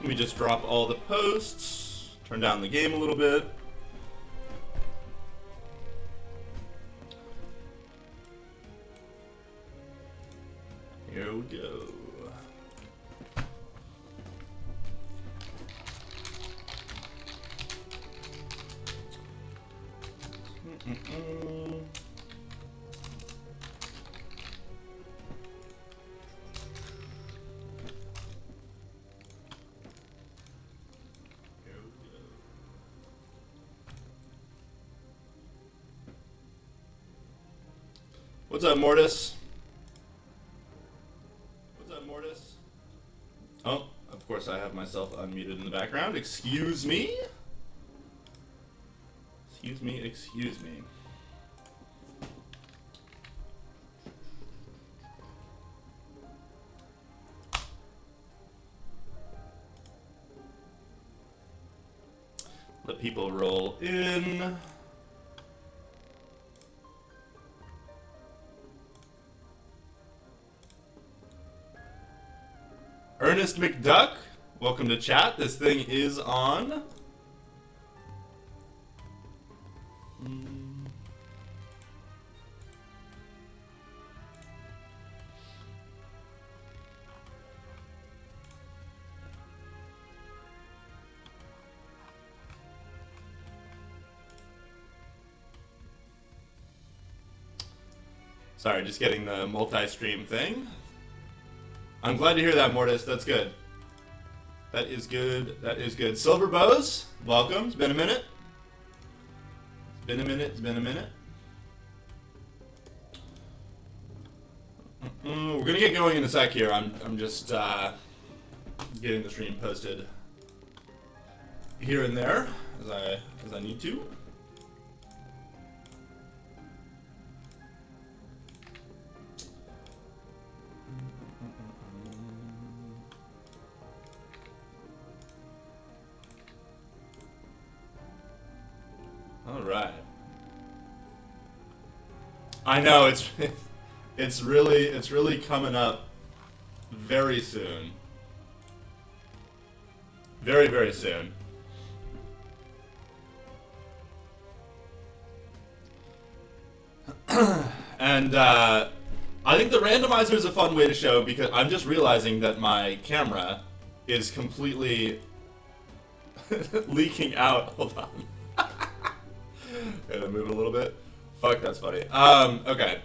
Let me just drop all the posts, turn down the game a little bit. Here we go. What's up, Mortis? What's up, Mortis? Oh, of course I have myself unmuted in the background. Excuse me? Excuse me, excuse me. Let people roll in. Ernest McDuck, welcome to chat. This thing is on. Sorry, just getting the multi-stream thing. I'm glad to hear that, Mortis. That's good. That is good. That is good. Silver Bows, welcome. It's been a minute. It's been a minute. It's been a minute. We're gonna get going in a sec here. I'm just getting the stream posted here and there as I need to. All right. I know it's really coming up very soon. Very, very soon. And I think the randomizer is a fun way to show, because I'm just realizing that my camera is completely leaking out. Hold on. Gotta move it a little bit. Fuck, that's funny. Okay.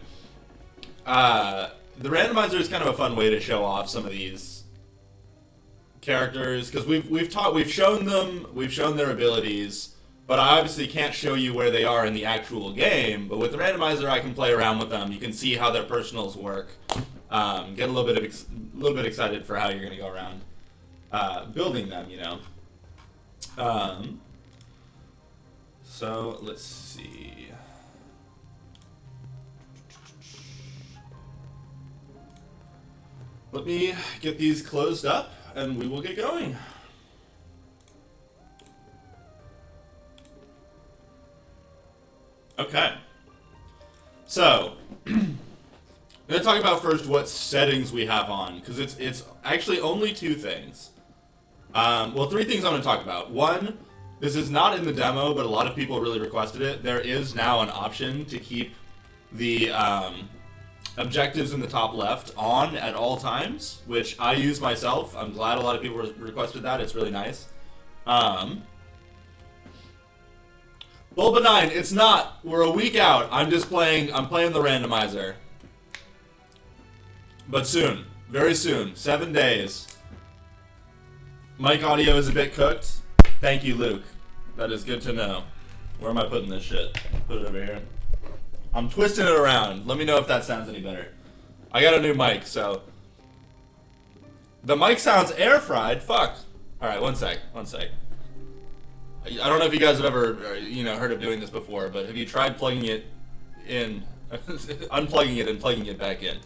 The randomizer is kind of a fun way to show off some of these characters, because we've shown their abilities, but I obviously can't show you where they are in the actual game. But with the randomizer, I can play around with them. You can see how their personals work. Get a little bit excited for how you're gonna go around building them. You know. So let's see. Let me get these closed up and we will get going. Okay. So, I'm going to talk about first what settings we have on, because it's actually only two things. Well, three things I'm going to talk about. One, this is not in the demo, but a lot of people really requested it. There is now an option to keep the objectives in the top left on at all times, which I use myself. I'm glad a lot of people requested that. It's really nice. Well, benign, it's not. We're a week out. I'm playing the randomizer. But soon. Very soon. 7 days. Mic audio is a bit cooked. Thank you, Luke. That is good to know. Where am I putting this shit? Put it over here. I'm twisting it around. Let me know if that sounds any better. I got a new mic, so... The mic sounds air fried? Fuck. Alright, one sec. I don't know if you guys have ever, heard of doing this before, but have you tried plugging it in, unplugging it and plugging it back in?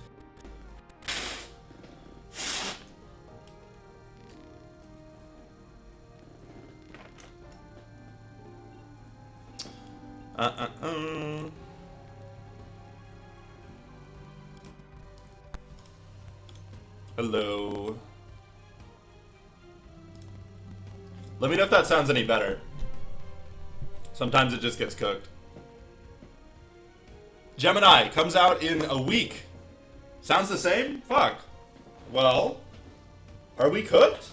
Hello. Let me know if that sounds any better. Sometimes it just gets cooked. Gemini comes out in a week. Sounds the same? Fuck. Well, are we cooked?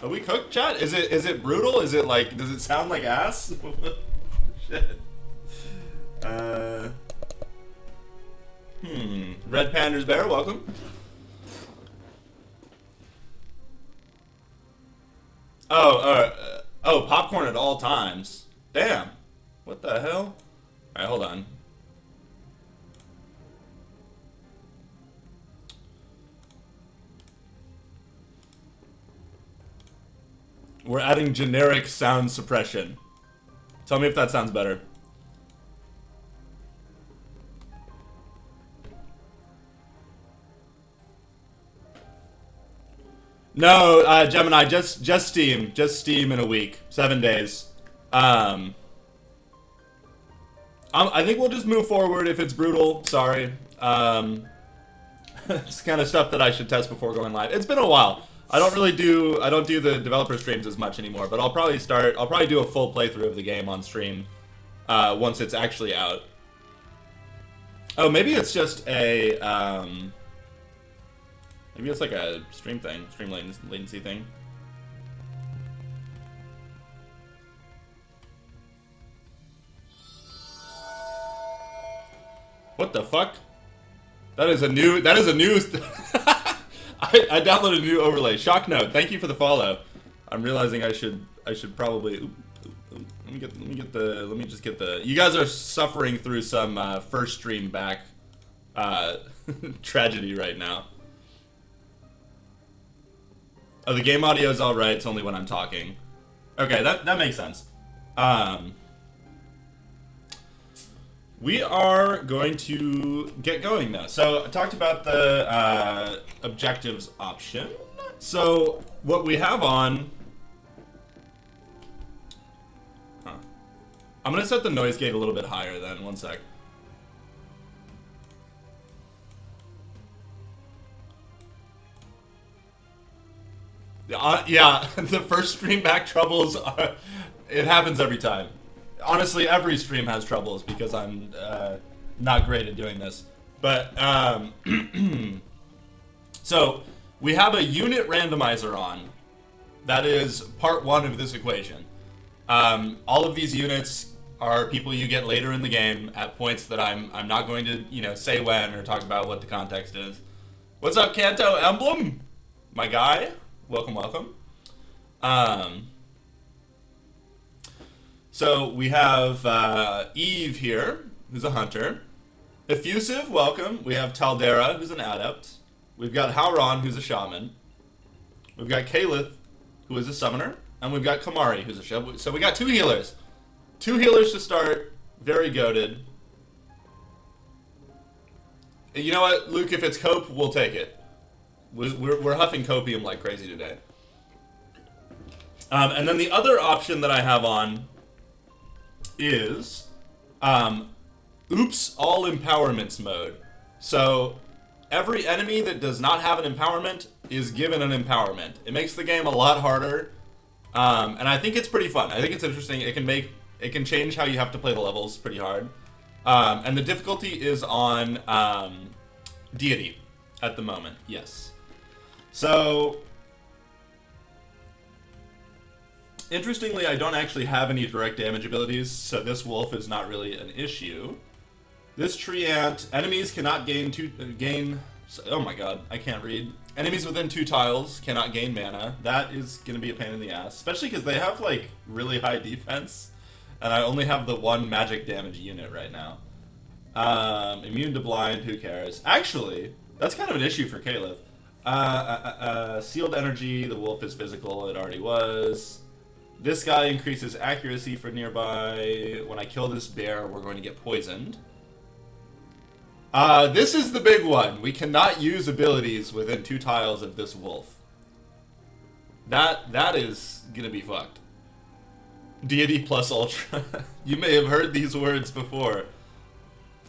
Are we cooked, chat? Is it brutal? Is it like, does it sound like ass? Shit. Red Panda's Bear, welcome. Oh, popcorn at all times. Damn. What the hell? Alright, hold on. We're adding generic sound suppression. Tell me if that sounds better. No, Gemini, just Steam. Just Steam in a week. 7 days. I think we'll just move forward if it's brutal. Sorry. It's kind of stuff that I should test before going live. It's been a while. I don't do the developer streams as much anymore, but I'll probably do a full playthrough of the game on stream once it's actually out. Oh, maybe it's just a maybe it's like a stream latency thing. What the fuck? That is a new I downloaded a new overlay. Shock note. Thank you for the follow. I'm realizing I should probably let me just get the you guys are suffering through some first stream back tragedy right now. Oh, the game audio is all right. It's only when I'm talking. Okay, that makes sense. We are going to get going now. So I talked about the objectives option. So what we have on... I'm going to set the noise gate a little bit higher then. One sec. Yeah, the first stream back troubles are... It happens every time. Honestly, every stream has troubles because I'm not great at doing this. But, so, we have a unit randomizer on. That is part one of this equation. All of these units are people you get later in the game at points that I'm not going to, say when or talk about what the context is. What's up, Kanto Emblem? My guy. Welcome, welcome. So we have Eve here, who's a hunter. Effusive, welcome. We have Taldera, who's an adept. We've got Hauron, who's a shaman. We've got Kalith, who is a summoner. And we've got Kamari, who's a chef. So we got 2 healers. 2 healers to start. Very goated. You know what, Luke? If it's cope, we'll take it. We're huffing copium like crazy today. And then the other option that I have on is Oops All Empowerments mode. So every enemy that does not have an empowerment is given an empowerment. It makes the game a lot harder, and I think it's pretty fun. I think it's interesting. It can change how you have to play the levels pretty hard, and the difficulty is on Deity at the moment. Yes. So interestingly, I don't actually have any direct damage abilities, so this wolf is not really an issue. This tree ant, enemies cannot oh my god, I can't read. Enemies within 2 tiles cannot gain mana. That is going to be a pain in the ass, especially because they have like really high defense, and I only have the 1 magic damage unit right now. Immune to blind, who cares? Actually, that's kind of an issue for Caleb. Sealed energy, the wolf is physical, it already was. This guy increases accuracy for nearby. When I kill this bear, we're going to get poisoned. This is the big one. We cannot use abilities within 2 tiles of this wolf. That is gonna be fucked. Deity plus Ultra. You may have heard these words before.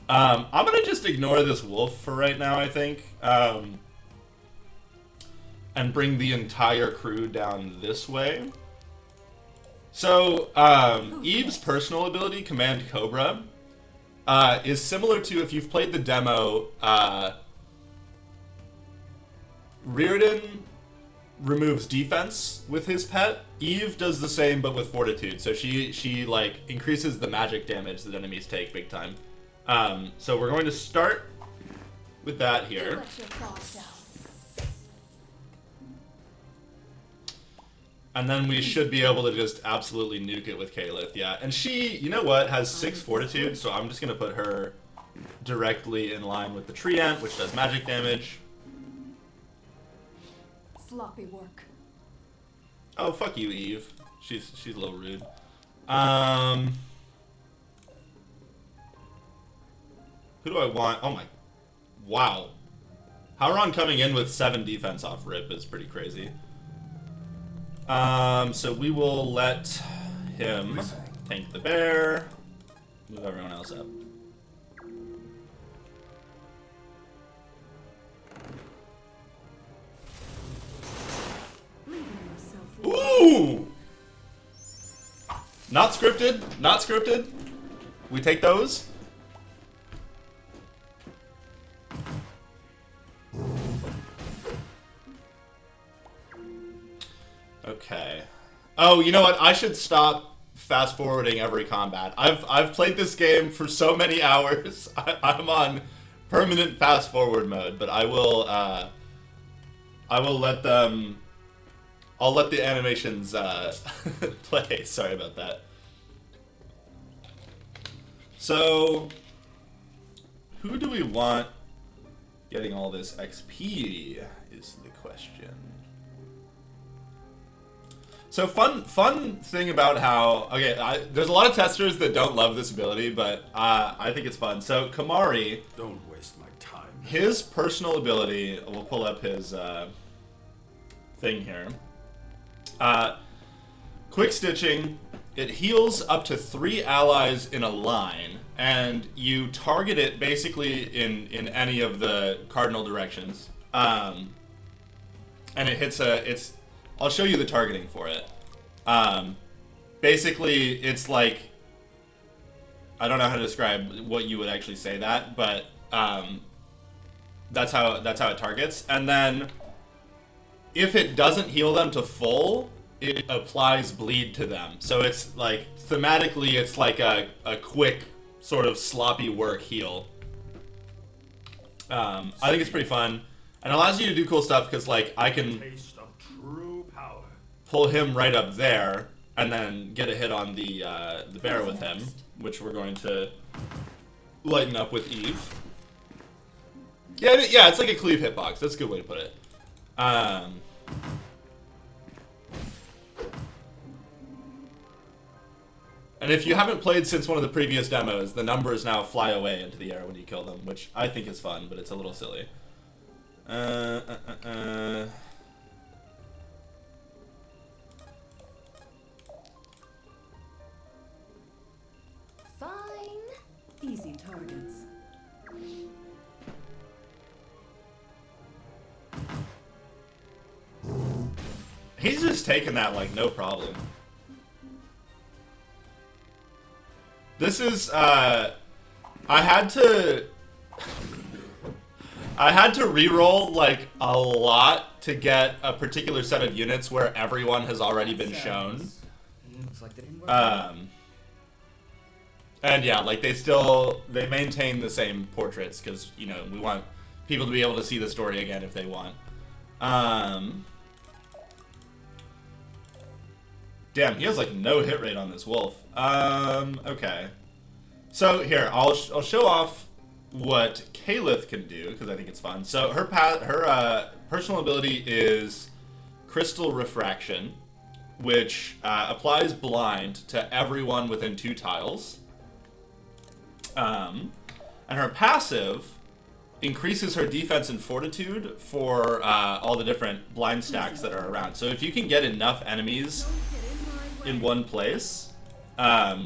I'm gonna just ignore this wolf for right now, I think. and bring the entire crew down this way. So, Eve's personal ability, Command Cobra, is similar to, if you've played the demo, Reardon removes defense with his pet. Eve does the same, but with fortitude. So she like increases the magic damage that enemies take big time. So we're going to start with that here. And then we should be able to just absolutely nuke it with Kalith, yeah. And she, you know what, has 6 fortitude, so I'm just going to put her directly in line with the Treant, which does magic damage. Sloppy work. Oh, fuck you, Eve. She's a little rude. Who do I want? Oh my... Wow. Howron coming in with 7 defense off rip is pretty crazy. So we will let him tank the bear, move everyone else up. Ooh! Not scripted, not scripted. We take those. Okay. Oh, you know what? I should stop fast forwarding every combat. I've played this game for so many hours. I'm on permanent fast forward mode, but I will let them. I'll let the animations play. Sorry about that. So, who do we want getting all this XP is the question. So fun thing about how, okay, there's a lot of testers that don't love this ability, but I think it's fun. So Kamari, don't waste my time. His personal ability, we'll pull up his thing here. Quick stitching, it heals up to 3 allies in a line, and you target it basically in any of the cardinal directions. And it hits it's. I'll show you the targeting for it. Basically, it's like, I don't know how to describe what you would actually say that, but that's how it targets. And then, if it doesn't heal them to full, it applies bleed to them. So it's like, thematically, it's like a quick, sort of sloppy work heal. I think it's pretty fun, and allows you to do cool stuff, because like, I can pull him right up there, and then get a hit on the bear with him, which we're going to lighten up with Eve. Yeah, it's like a cleave hitbox. That's a good way to put it. And if you haven't played since one of the previous demos, the numbers now fly away into the air when you kill them, which I think is fun, but it's a little silly. Easy targets. He's just taking that like no problem. This is I had to reroll like a lot to get a particular set of units where everyone has already been shown. And yeah, like they maintain the same portraits, because, you know, we want people to be able to see the story again if they want. Damn, he has like no hit rate on this wolf. Okay. So here, I'll show off what Kalith can do, because I think it's fun. So her personal ability is Crystal Refraction, which applies blind to everyone within 2 tiles. And her passive increases her defense and fortitude for all the different blind stacks that are around. So if you can get enough enemies in one place,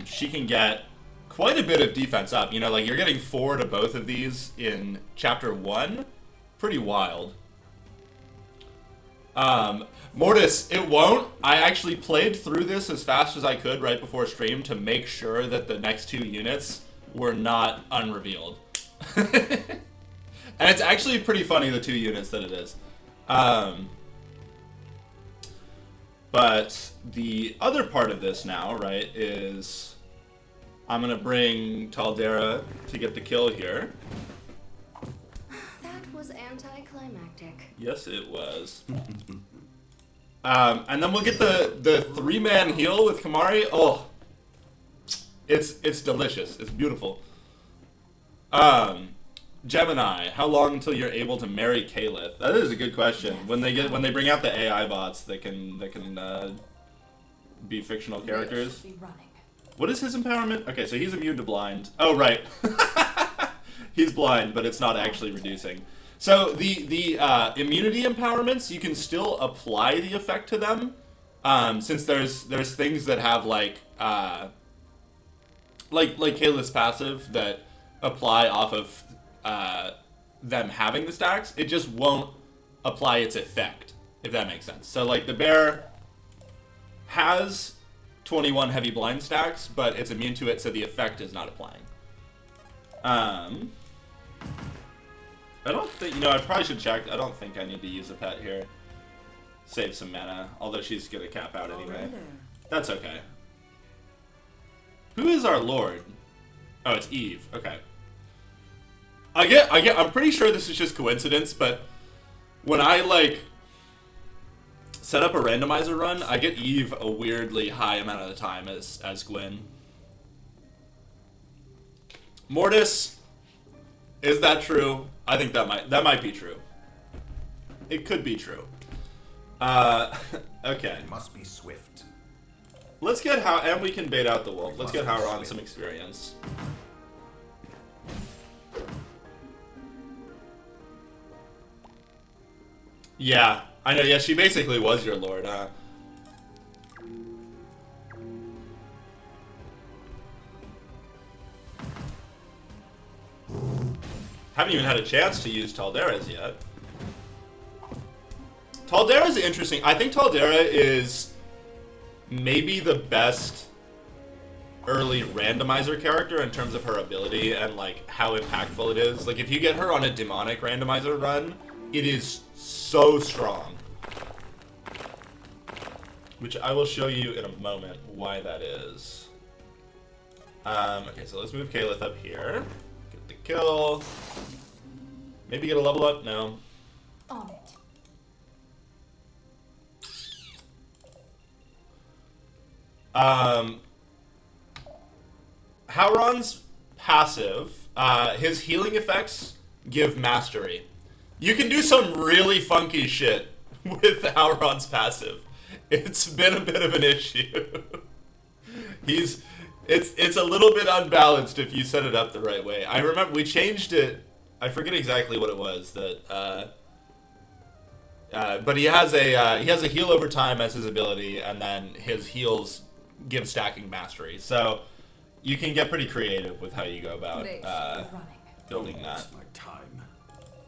she can get quite a bit of defense up. You know, like, you're getting 4 to both of these in Chapter 1. Pretty wild. Mortis, it won't. I actually played through this as fast as I could right before stream to make sure that the next 2 units were not unrevealed. And it's actually pretty funny, the 2 units that it is. But the other part of this now, right, is I'm going to bring Taldera to get the kill here. That was anticlimactic. Yes, it was. And then we'll get the 3-man heal with Kamari. Oh, it's delicious. It's beautiful. Gemini, how long until you're able to marry Caliph? That is a good question. When they bring out the AI bots that can be fictional characters. Be running. What is his empowerment? Okay, so he's immune to blind. Oh, right. He's blind, but it's not actually reducing. So the immunity empowerments, you can still apply the effect to them, since there's things that have like Kayla's passive that apply off of them having the stacks. It just won't apply its effect, if that makes sense. So like the bear has 21 heavy blind stacks, but it's immune to it, so the effect is not applying. I don't think, I probably should check. I don't think I need to use a pet here. Save some mana, although she's gonna cap out anyway. That's okay. Who is our lord? Oh, it's Eve. Okay. I'm pretty sure this is just coincidence, but when I, like, set up a randomizer run, I get Eve a weirdly high amount of the time as Gwen. Mortis, is that true? I think that might be true. It could be true. Okay. Must be swift. Let's get and we can bait out the wolf. Let's get Howard on some experience. Yeah, I know. Yeah, she basically was your lord, huh? Haven't even had a chance to use Taldera's yet. Taldera's interesting. I think Taldera is maybe the best early randomizer character in terms of her ability and like how impactful it is. Like if you get her on a demonic randomizer run, it is so strong. Which I will show you in a moment why that is. Okay, so let's move Caliph up here. Get the kill. Maybe get a level up? No. On it. Howron's passive, his healing effects give mastery. You can do some really funky shit with Howron's passive. It's been a bit of an issue. It's a little bit unbalanced if you set it up the right way. I remember we changed it. I forget exactly what it was that. But he has a heal over time as his ability, and then his heals give stacking mastery. So you can get pretty creative with how you go about building that. My time.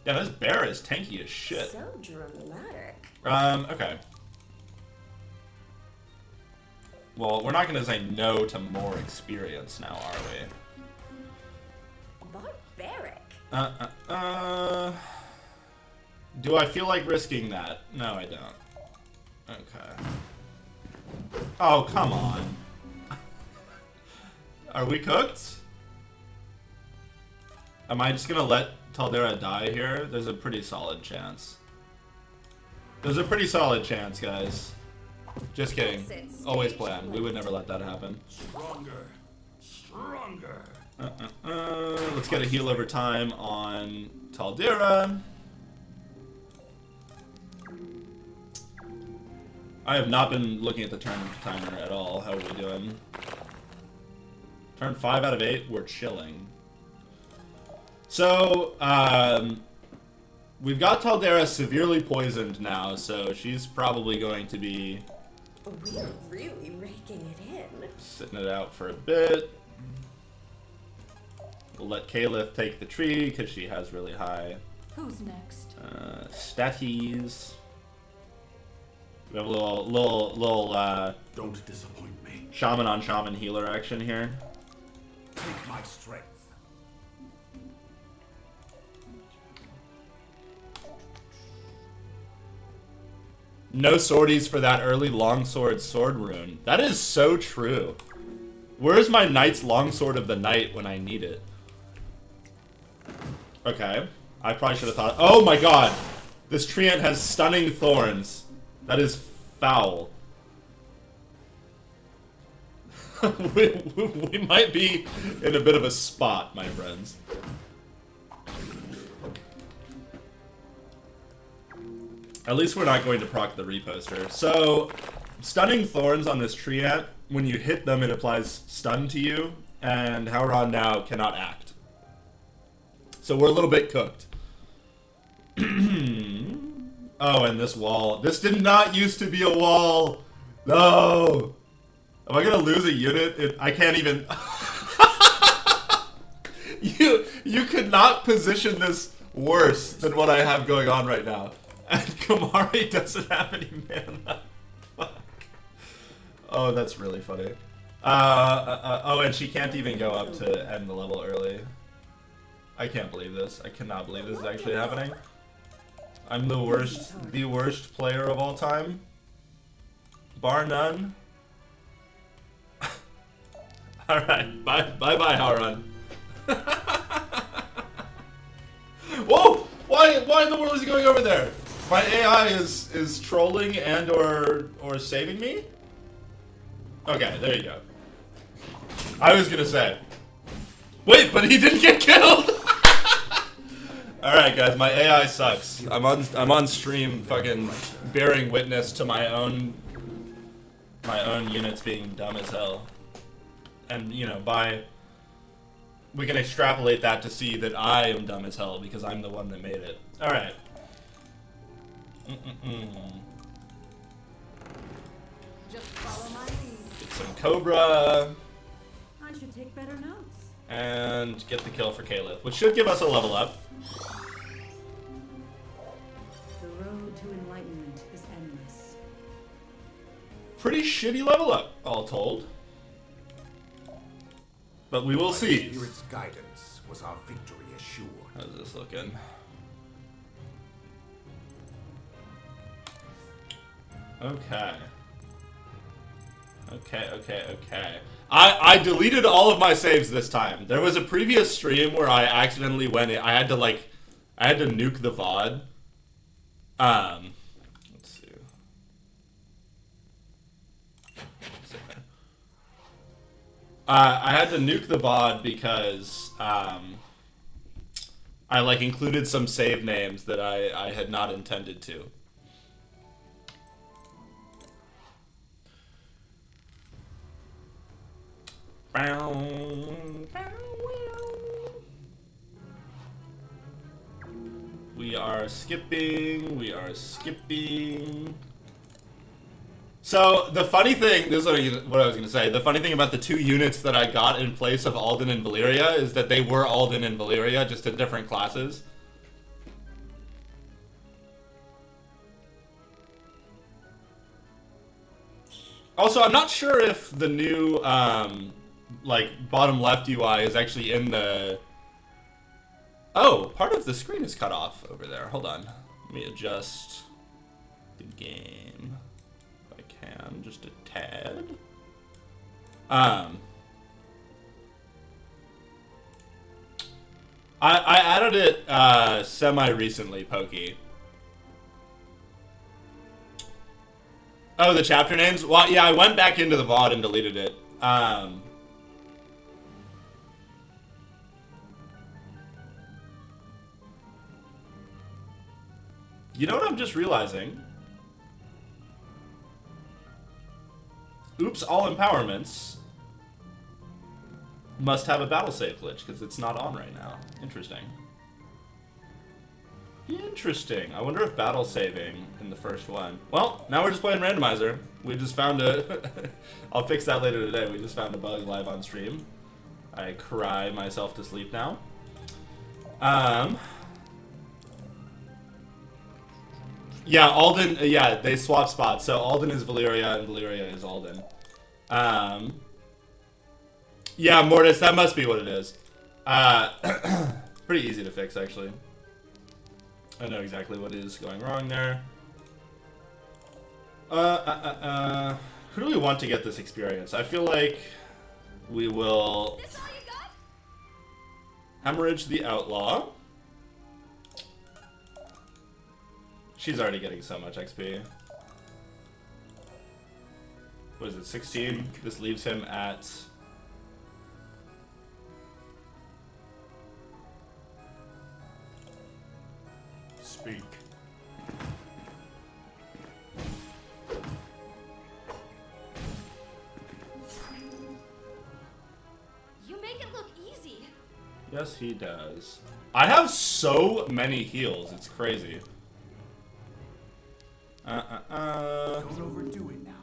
Yeah, this bear is tanky as shit. So dramatic. Okay. Well, we're not going to say no to more experience now, are we? Barbaric. Do I feel like risking that? No, I don't. Okay. Oh, come on. Are we cooked? Am I just going to let Taldera die here? There's a pretty solid chance. There's a pretty solid chance, guys. Just kidding. Always plan. We would never let that happen. Stronger. Stronger. Let's get a heal over time on Taldera. I have not been looking at the turn timer at all. How are we doing? Turn 5 out of 8. We're chilling. So, we've got Taldera severely poisoned now, so she's probably going to be We're really raking it in. sitting it out for a bit. We'll let Caliph take the tree because she has really high Who's next? staties. We have a little Don't disappoint me. shaman on shaman healer action here. Take my strength. No swordies for that early longsword sword rune. That is so true. Where's my knight's longsword of the night when I need it? Okay. I probably should have thought. Oh my god! This treant has stunning thorns. That is foul. we might be in a bit of a spot, my friends. At least we're not going to proc the reposter. So, stunning thorns on this treant, when you hit them it applies stun to you, and Howron now cannot act. So we're a little bit cooked. Oh, and this wall. This did not used to be a wall! No! Am I gonna lose a unit? I can't even... You could not position this worse than what I have going on right now. And Kamari doesn't have any mana. Fuck. Oh, that's really funny. Oh, and she can't even go up to end the level early. I can't believe this. I cannot believe this is actually happening. I'm the worst player of all time. Bar none. Alright, bye Howrun. Whoa! Why in the world is he going over there? My AI is trolling and or saving me? Okay, there you go. I was gonna say. Wait, but he didn't get killed! Alright guys, my AI sucks. I'm on stream fucking bearing witness to my own units being dumb as hell. And you know, we can extrapolate that to see that I am dumb as hell because I'm the one that made it. Alright. Just follow my lead. Get some Cobra. I should take better notes. And get the kill for Caliph, which should give us a level up. The road to enlightenment is endless. Pretty shitty level up, all told. But we will see. Spirit's guidance was our victory assured. How's this looking? Okay. Okay. I deleted all of my saves this time. There was a previous stream where I accidentally went in. I had to nuke the VOD. Let's see. I had to nuke the VOD because I included some save names that I had not intended to. We are skipping. So, the funny thing, this is what I was going to say, the funny thing about the two units that I got in place of Alden and Valyria is that they were Alden and Valyria, just in different classes. Also, I'm not sure if the new, bottom left UI is actually in the... Oh, part of the screen is cut off over there. Hold on. Let me adjust the game. If I can, just a tad. I added it semi-recently, Pokey. Oh, the chapter names? Well, yeah, I went back into the VOD and deleted it. You know what I'm just realizing? Oops, all empowerments must have a battle save glitch because it's not on right now. Interesting. Interesting. I wonder if battle saving in the first one. Well, now we're just playing Randomizer. We just found a... I'll fix that later today. We just found a bug live on stream. I cry myself to sleep now. Yeah, Alden. Yeah, they swap spots. So Alden is Valyria, and Valyria is Alden. Yeah, Mortis. That must be what it is. Pretty easy to fix, actually. I know exactly what is going wrong there. Who do we want to get this experience? I feel like we will hemorrhage the outlaw. She's already getting so much XP. What is it, 16? This leaves him at... Speak. You make it look easy. Yes, he does. I have so many heals, it's crazy. Don't overdo it now.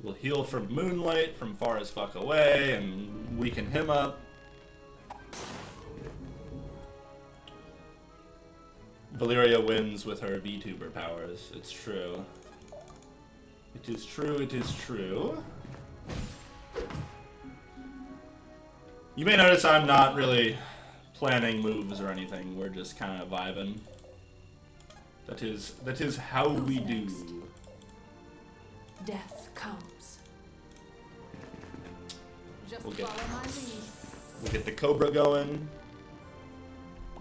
We'll heal from Moonlight from far as fuck away and weaken him up. Valyria wins with her VTuber powers. It's true. It is true, it is true. You may notice I'm not really planning moves or anything. We're just kind of vibing. That is how we do. Death comes. Just We'll get- follow my lead. We'll get the Cobra going.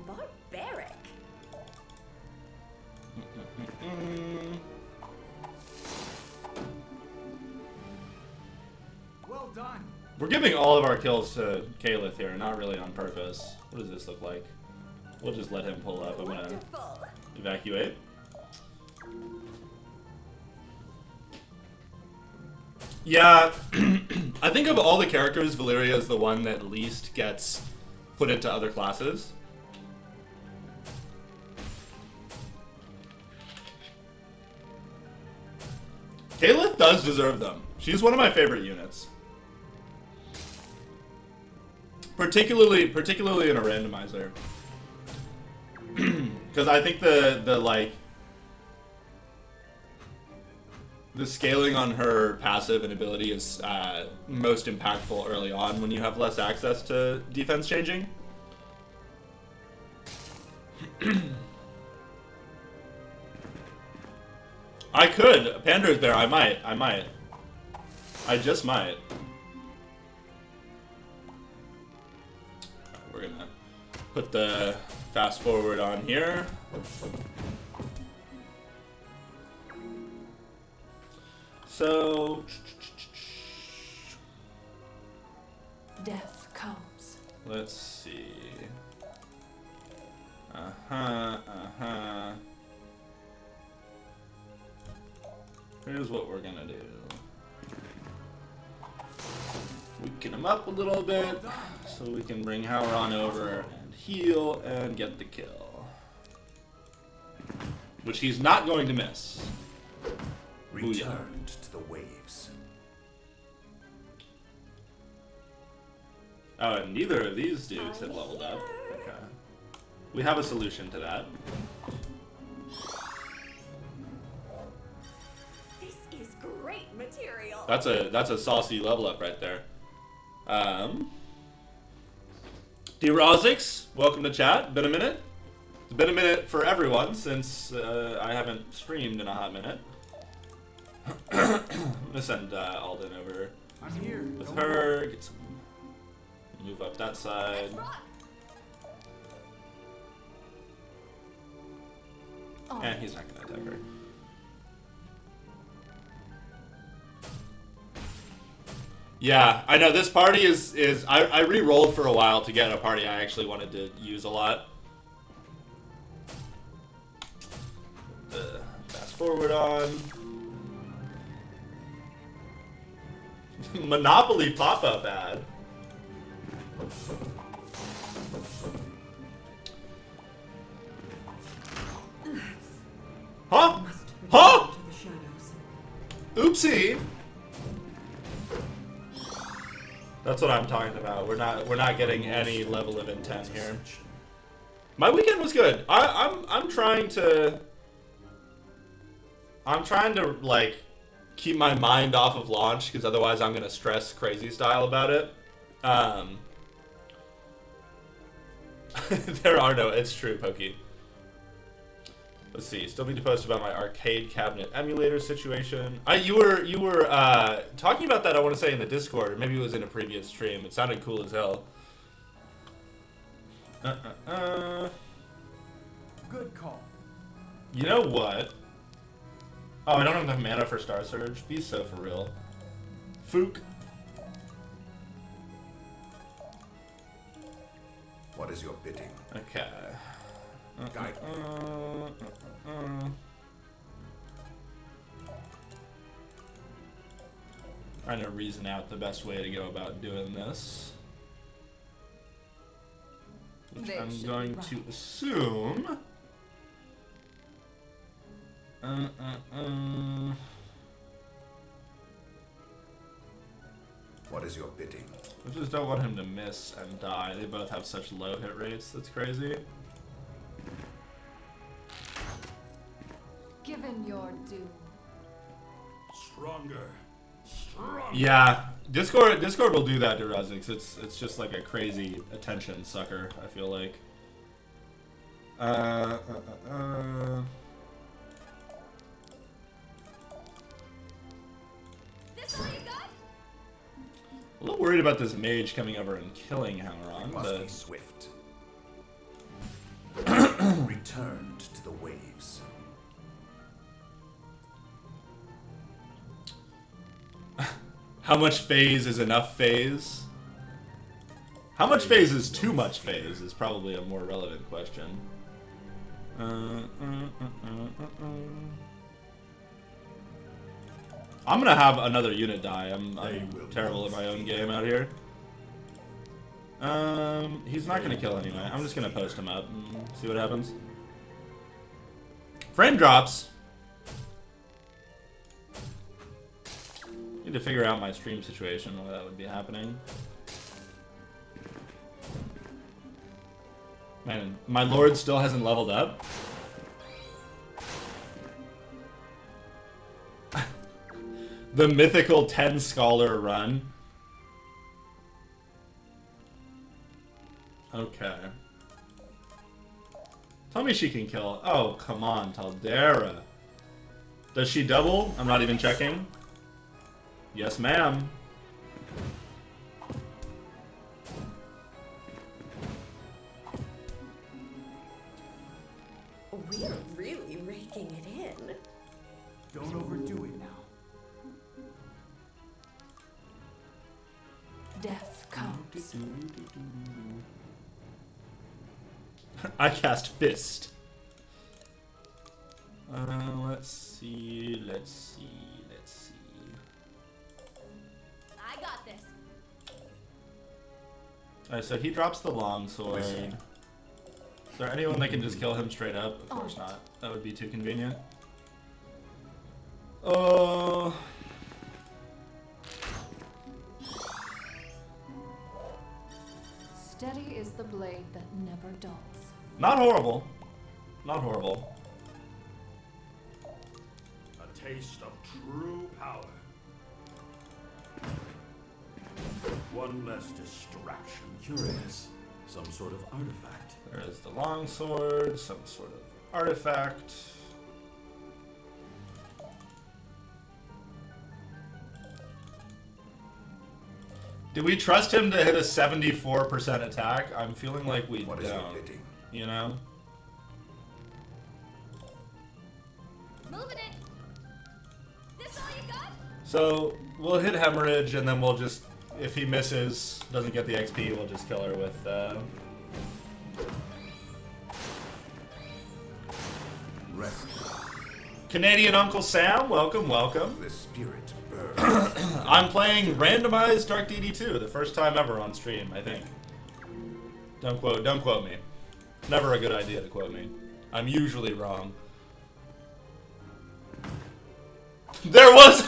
Barbaric. Well done. We're giving all of our kills to Caliph here, not really on purpose. What does this look like? We'll just let him pull up. I'm gonna Wonderful. evacuate. Yeah, I think of all the characters, Valyria is the one that least gets put into other classes. Caliph does deserve them. She's one of my favorite units. Particularly in a randomizer. Because I think the scaling on her passive and ability is most impactful early on when you have less access to defense changing. I could. Panda's there. I might. I just might. We're gonna put the fast forward on here. So, Death comes. let's see. Here's what we're gonna do. Weaken him up a little bit, so we can bring Howron over and heal and get the kill. Which he's not going to miss. Returned to the waves. Oh, and neither of these dudes have leveled up. Okay. We have a solution to that. This is great material. That's a saucy level up right there. D-Rozix, welcome to chat. Been a minute. It's been a minute for everyone since I haven't streamed in a hot minute. I'm gonna send Alden over I'm here. with Don't her. Get some. Move up that side. And he's not gonna attack her. Yeah, I know this party is I re-rolled for a while to get a party I actually wanted to use a lot. The fast forward on. Monopoly pop-up ad. Huh? Huh? To the shadows. Oopsie. That's what I'm talking about. We're not getting any level of intent here. My weekend was good. I'm trying to I'm trying to, like, keep my mind off of launch, because otherwise I'm going to stress crazy style about it. There are no... It's true, Pokey. Let's see. Still need to post about my arcade cabinet emulator situation. You were talking about that, I want to say, in the Discord, or maybe it was in a previous stream. It sounded cool as hell. Good call. You know what? Oh, I don't have enough mana for Star Surge. Be so for real. Fook. What is your bidding? Okay. Guide Trying to reason out the best way to go about doing this. Which They I'm should going run. to assume... What is your bidding? I just don't want him to miss and die. They both have such low hit rates. That's crazy. Given your doom. Stronger. Stronger. Yeah, Discord will do that to Razix. It's just like a crazy attention sucker, I feel like. This all you got? A little worried about this mage coming over and killing Hammeron, Must be but swift. Returned to the waves. how much phase is enough phase? How much phase is too much phase is probably a more relevant question. I'm gonna have another unit die. I'm terrible at my own game out here. He's not gonna kill anyway. I'm just gonna post him up and see what happens. Frame drops. Need to figure out my stream situation, why that would be happening. Man, my lord still hasn't leveled up. The mythical 10 scholar run. Okay. Tell me she can kill. Oh, come on, Taldera. Does she double? I'm not even checking. Yes, ma'am. We're really raking it in. Don't overdo it now. Death comes. I cast Fist. Let's see, let's see. I got this. Alright, so he drops the longsword. Is there anyone that can just kill him straight up? Of course not. That would be too convenient. Oh. Steady is the blade that never dulls. Not horrible. Not horrible. A taste of true power. One less distraction. Curious. Some sort of artifact. There is the longsword, some sort of artifact. Do we trust him to hit a 74% attack? I'm feeling like we What is your don't. bidding? You know? Moving it. This all you got? So we'll hit hemorrhage, and then we'll just, if he misses, doesn't get the XP, we'll just kill her with. Rest. Canadian Uncle Sam, welcome, welcome. The spirit burns. I'm playing randomized Dark Deity 2, the first time ever on stream, I think. Don't quote me. Never a good idea to quote me. I'm usually wrong. There was.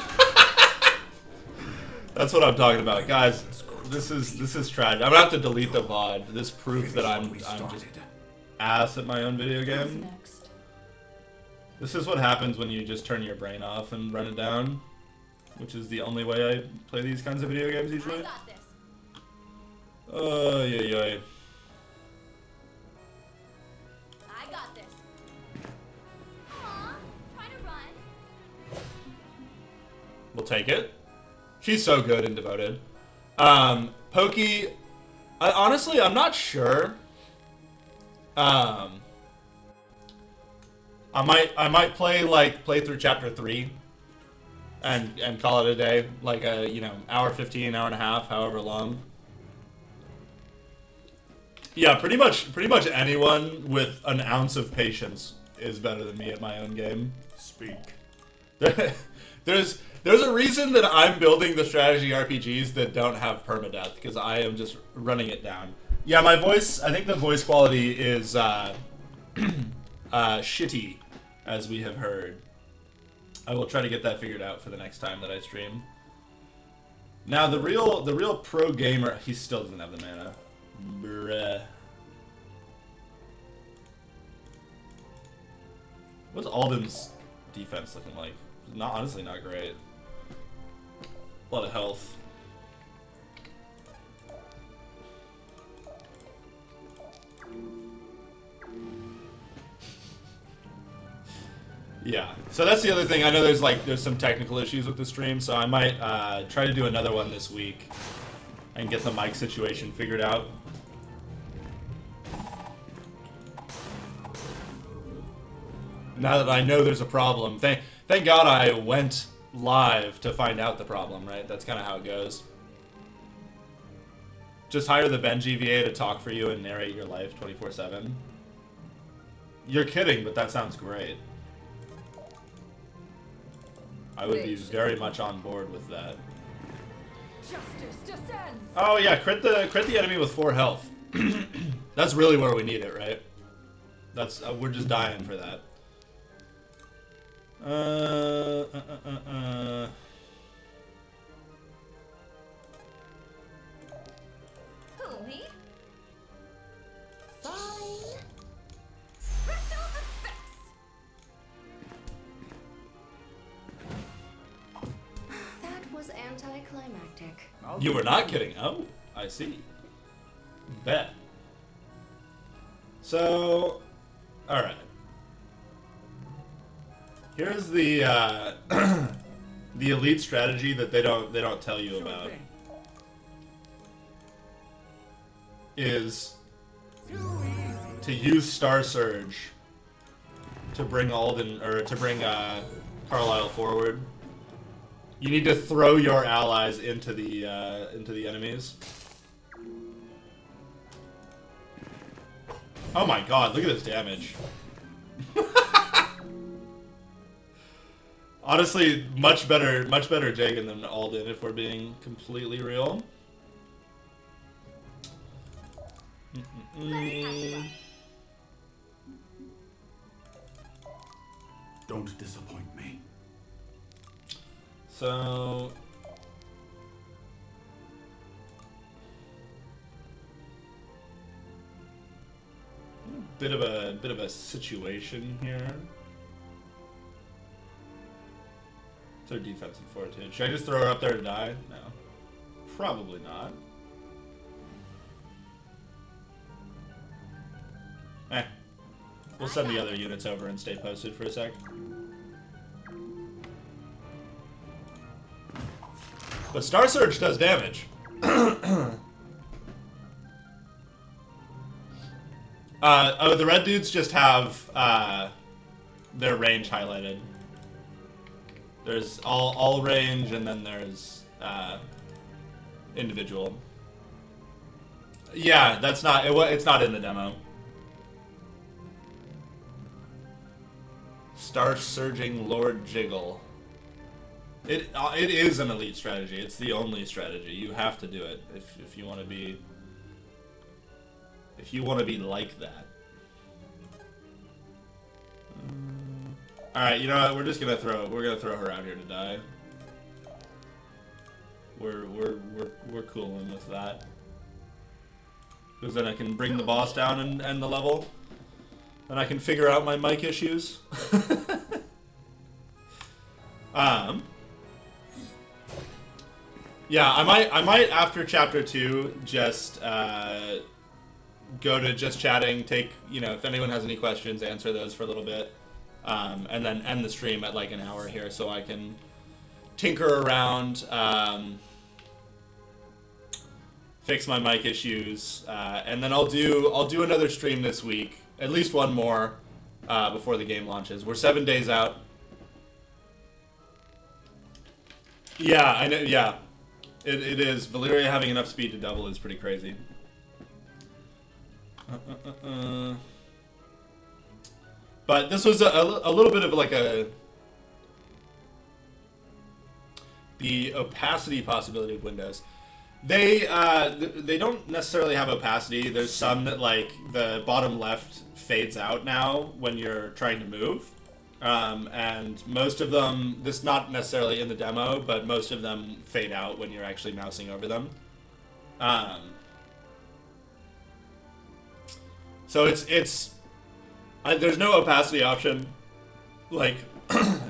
That's what I'm talking about, guys. This is tragic. I'm gonna have to delete the VOD. This proves that I'm just ass at my own video Who's game. next? This is what happens when you just turn your brain off and run it down, which is the only way I play these kinds of video games I usually. got this. Oh, yeah. I got this. Aw, try to run. We'll take it. She's so good and devoted. Pokey, honestly, I'm not sure. I might play through chapter 3 and call it a day, like a, hour 15, hour and a half, however long. Yeah, pretty much anyone with an ounce of patience is better than me at my own game. Speak. There's a reason that I'm building the strategy RPGs that don't have permadeath, because I am just running it down. Yeah, my voice, I think the voice quality is shitty, as we have heard. I will try to get that figured out for the next time that I stream. Now, the real pro gamer, he still doesn't have the mana. Bruh. What's Alden's defense looking like? Honestly not great. A lot of health. Yeah, so that's the other thing. I know there's some technical issues with the stream, so I might try to do another one this week and get the mic situation figured out. Now that I know there's a problem, thank God I went live to find out the problem, right? That's kind of how it goes. Just hire the Benji VA to talk for you and narrate your life 24/7. You're kidding, but that sounds great. I would be very much on board with that. Justice descends. Oh yeah, crit the enemy with 4 health. That's really where we need it, right? That's we're just dying for that. Who, me? Fine. Crystal effects. That was anticlimactic. You were not kidding. Oh, I see. Bet. So, all right. Here's the the elite strategy that they don't tell you about. Is to use Star Surge to bring Alden or to bring Carlisle forward. You need to throw your allies into the enemies. Oh my God! Look at this damage. Honestly, much better Jagan than Alden, if we're being completely real. Don't disappoint me. So, bit of a situation here. It's her defensive fortitude. Should I just throw her up there to die? No, probably not. We'll send the other units over and stay posted for a sec. But Star Surge does damage. Oh, the red dudes just have their range highlighted. There's all range, and then there's individual. Yeah, that's not it's not in the demo. Star Surging Lord Jiggle. It is an elite strategy. It's the only strategy. You have to do it if you want to be like that. All right, you know what? We're gonna throw her out here to die. We're cooling with that. Because then I can bring the boss down and end the level. And I can figure out my mic issues. Yeah, I might after chapter 2 just go to just chatting, take, you know, if anyone has any questions, answer those for a little bit, and then end the stream at like an hour here so I can tinker around, fix my mic issues, and then I'll do another stream this week, at least one more, before the game launches. We're 7 days out. Yeah, I know. Yeah, it is. Valyria having enough speed to double is pretty crazy. But this was a little bit of like the opacity possibility of Windows. They don't necessarily have opacity. There's some that like the bottom left fades out now when you're trying to move. And most of them, this not necessarily in the demo, but most of them fade out when you're actually mousing over them. So it's there's no opacity option, like,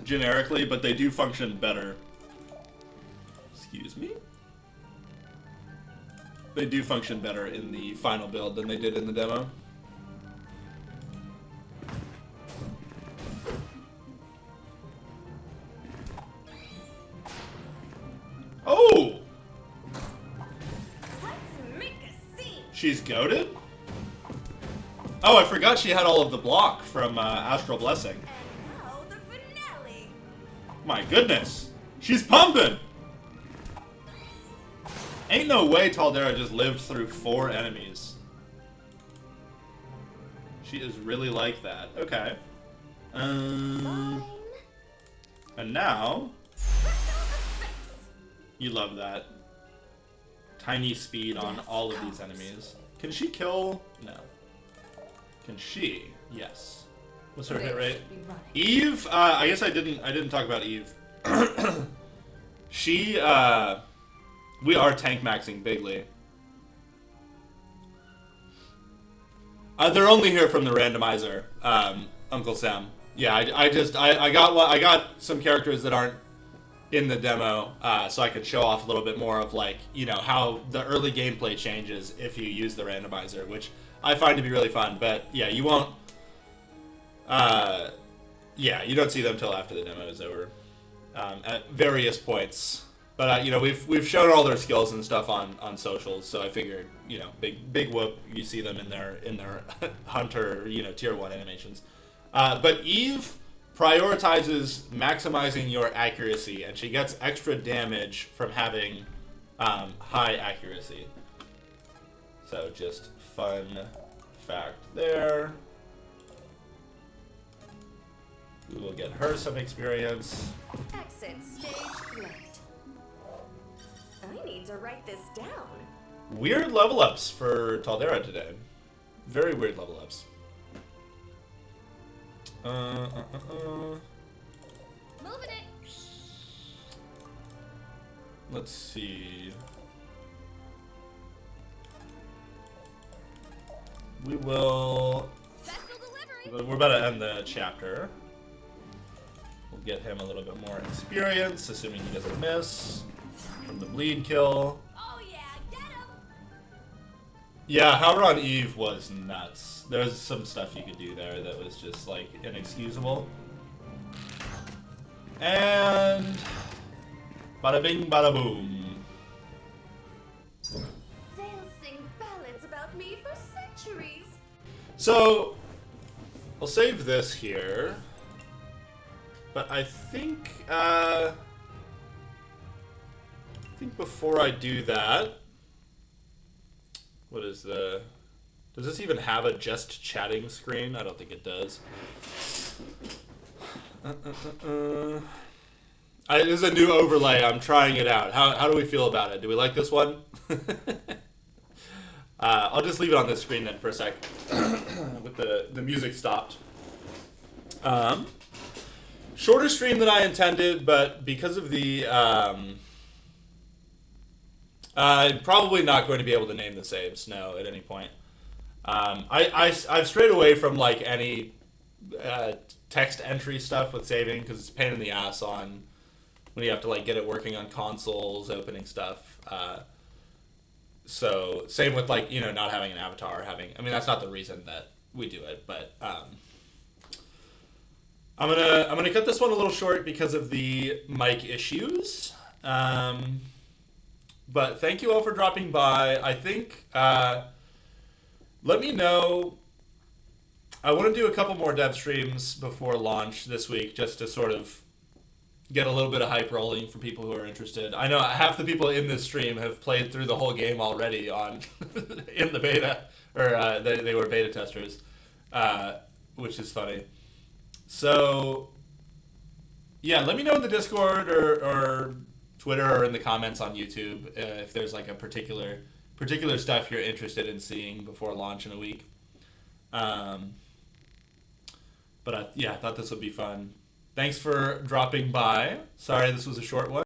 generically, but they do function better. Excuse me? They do function better in the final build than they did in the demo. Oh! Let's make a scene. She's goated? Oh, I forgot she had all of the block from Astral Blessing. And now the finale. My goodness. She's pumping! Ain't no way Taldera just lived through 4 enemies. She is really like that. Okay. Fine. And now... You love that. Tiny speed on all of these enemies. Can she kill? No. Can she? Yes. What's her hit rate? Eve? I guess I didn't talk about Eve. She, we are tank maxing bigly. They're only here from the randomizer, Uncle Sam. Yeah, I got some characters that aren't in the demo, so I could show off a little bit more of, like, you know, how the early gameplay changes if you use the randomizer, which I find to be really fun. But yeah, you won't. Yeah, you don't see them till after the demo is over, at various points. But you know, we've shown all their skills and stuff on socials, so I figured, you know, big whoop, you see them in their hunter, you know, tier 1 animations. But Eve prioritizes maximizing your accuracy, and she gets extra damage from having high accuracy. So just fun fact there. We will get her some experience. Exit stage left. I need to write this down. Weird level ups for Taldera today. Very weird level ups. Moving it. Let's see. We will... Special delivery. We're about to end the chapter. We'll get him a little bit more experience, assuming he doesn't miss from the bleed kill. Oh yeah, get him. Yeah, Howard on Eve was nuts. There's some stuff you could do there that was just, like, inexcusable. And... Bada bing, bada boom. They'll sing ballads about me for centuries. So, I'll save this here. But I think before I do that, what is the... Does this even have a just chatting screen? I don't think it does. This is a new overlay. I'm trying it out. How do we feel about it? Do we like this one? I'll just leave it on this screen then for a sec. With the music stopped. Shorter stream than I intended, but because of the... I'm probably not going to be able to name the saves, no, at any point. I've strayed away from, like, any text entry stuff with saving because it's a pain in the ass on when you have to like get it working on consoles, opening stuff. So same with like, you know, not having an avatar, I mean, that's not the reason that we do it, but I'm gonna cut this one a little short because of the mic issues. But thank you all for dropping by. I think let me know. I want to do a couple more dev streams before launch this week, just to sort of get a little bit of hype rolling for people who are interested. I know half the people in this stream have played through the whole game already on in the beta, or they were beta testers, which is funny. So, yeah, let me know in the Discord or Twitter or in the comments on YouTube if there's like a particular stuff you're interested in seeing before launch in a week. But I thought this would be fun. Thanks for dropping by. Sorry this was a short one.